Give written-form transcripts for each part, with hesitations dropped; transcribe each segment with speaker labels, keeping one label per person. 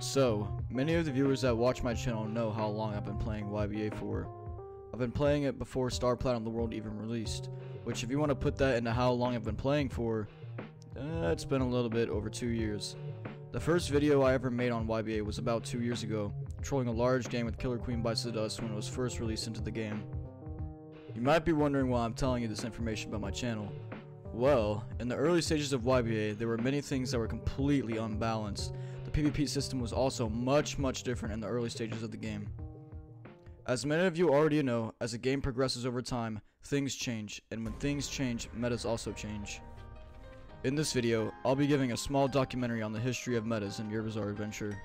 Speaker 1: So, many of the viewers that watch my channel know how long I've been playing YBA for. I've been playing it before Star Platinum the World even released, which if you want to put that into how long I've been playing for, it's been a little bit over 2 years. The first video I ever made on YBA was about 2 years ago, trolling a large game with Killer Queen Bites the Dust when it was first released into the game. You might be wondering why I'm telling you this information about my channel. Well, in the early stages of YBA, there were many things that were completely unbalanced. The PvP system was also much different in the early stages of the game. As many of you already know, as the game progresses over time, things change, and when things change, metas also change. In this video, I'll be giving a small documentary on the history of metas in Your Bizarre Adventure.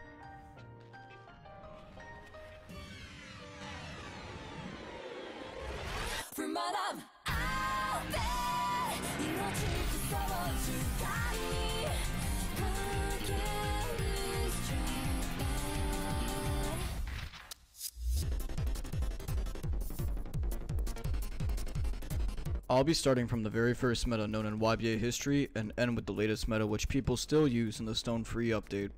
Speaker 1: I'll be starting from the very first meta known in YBA history and end with the latest meta which people still use in the Stone Free update.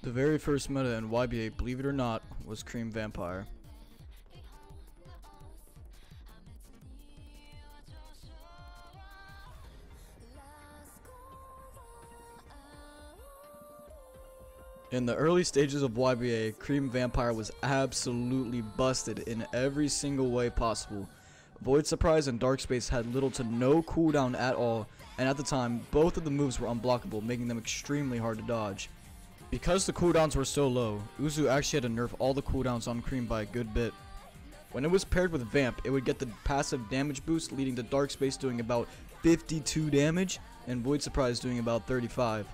Speaker 1: The very first meta in YBA, believe it or not, was Cream Vampire. In the early stages of YBA, Cream Vampire was absolutely busted in every single way possible. Void Surprise and Dark Space had little to no cooldown at all, and at the time, both of the moves were unblockable, making them extremely hard to dodge. Because the cooldowns were so low, Uzu actually had to nerf all the cooldowns on Cream by a good bit. When it was paired with Vamp, it would get the passive damage boost, leading to Dark Space doing about 52 damage, and Void Surprise doing about 35.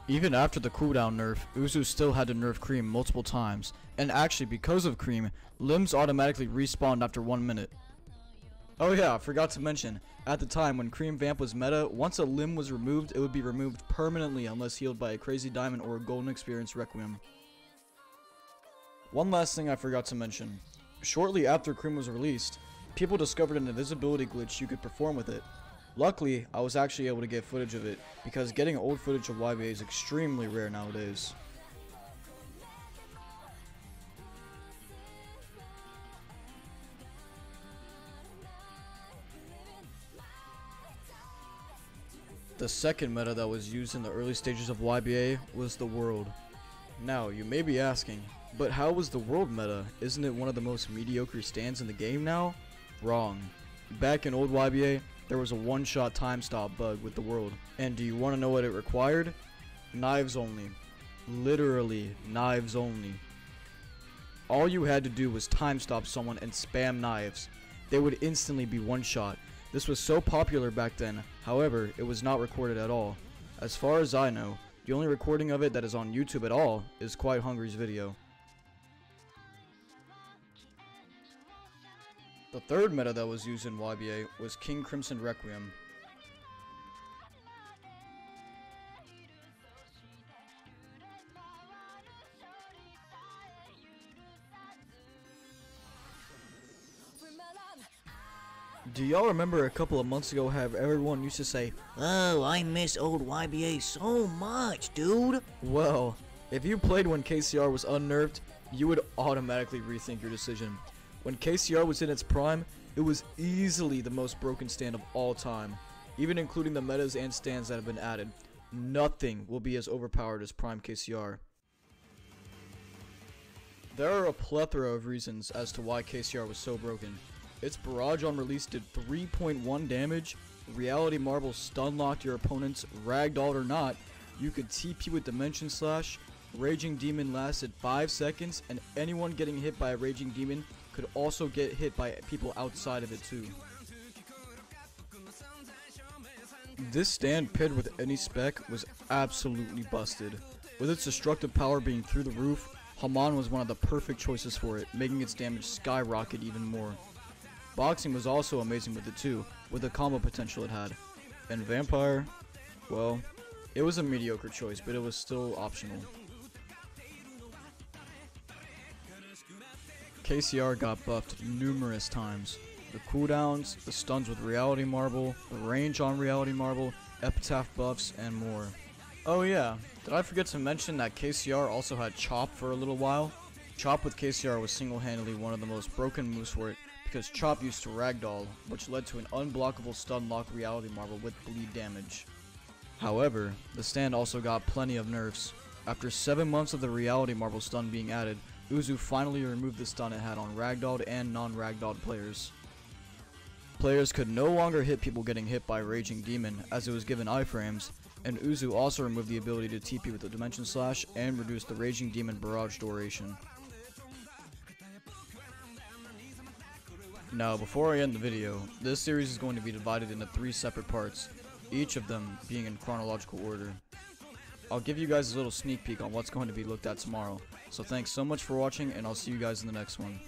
Speaker 1: Even after the cooldown nerf, Uzu still had to nerf Cream multiple times, and actually because of Cream, limbs automatically respawned after 1 minute. Oh yeah, I forgot to mention, at the time when Cream Vamp was meta, once a limb was removed, it would be removed permanently unless healed by a Crazy Diamond or a Golden Experience Requiem. One last thing I forgot to mention. Shortly after Cream was released, people discovered an invisibility glitch you could perform with it. Luckily, I was actually able to get footage of it, because getting old footage of YBA is extremely rare nowadays. The second meta that was used in the early stages of YBA was the World. Now, you may be asking, but how was the World meta? Isn't it one of the most mediocre stands in the game now? Wrong. Back in old YBA, there was a one-shot time stop bug with the World. And do you want to know what it required? Knives only. Literally, knives only. All you had to do was time stop someone and spam knives. They would instantly be one-shot. This was so popular back then, however, it was not recorded at all. As far as I know, the only recording of it that is on YouTube at all is Quite Hungry's video. The third meta that was used in YBA was King Crimson Requiem. Do y'all remember a couple of months ago how everyone used to say,
Speaker 2: "Oh, I miss old YBA so much, dude"?
Speaker 1: Well, if you played when KCR was unnerved, you would automatically rethink your decision. When KCR was in its prime, it was easily the most broken stand of all time. Even including the metas and stands that have been added, nothing will be as overpowered as prime KCR. There are a plethora of reasons as to why KCR was so broken. Its barrage on release did 3.1 damage, Reality Marble stun locked your opponents, ragdolled or not, you could TP with Dimension Slash, Raging Demon lasted 5 seconds, and anyone getting hit by a Raging Demon could also get hit by people outside of it too. This stand paired with any spec was absolutely busted. With its destructive power being through the roof, Haman was one of the perfect choices for it, making its damage skyrocket even more. Boxing was also amazing with it too, with the combo potential it had. And Vampire, well, it was a mediocre choice, but it was still optional. KCR got buffed numerous times. The cooldowns, the stuns with Reality Marble, the range on Reality Marble, Epitaph buffs, and more. Oh yeah, did I forget to mention that KCR also had Chop for a little while? Chop with KCR was single-handedly one of the most broken moves for it because Chop used to ragdoll, which led to an unblockable stun lock reality marble with bleed damage. However, the stand also got plenty of nerfs. After 7 months of the reality marble stun being added, Uzu finally removed the stun it had on ragdolled and non-ragdolled players. Players could no longer hit people getting hit by Raging Demon as it was given iframes, and Uzu also removed the ability to TP with the Dimension Slash and reduced the Raging Demon barrage duration. Now, before I end the video, this series is going to be divided into 3 separate parts, each of them being in chronological order. I'll give you guys a little sneak peek on what's going to be looked at tomorrow, so thanks so much for watching and I'll see you guys in the next one.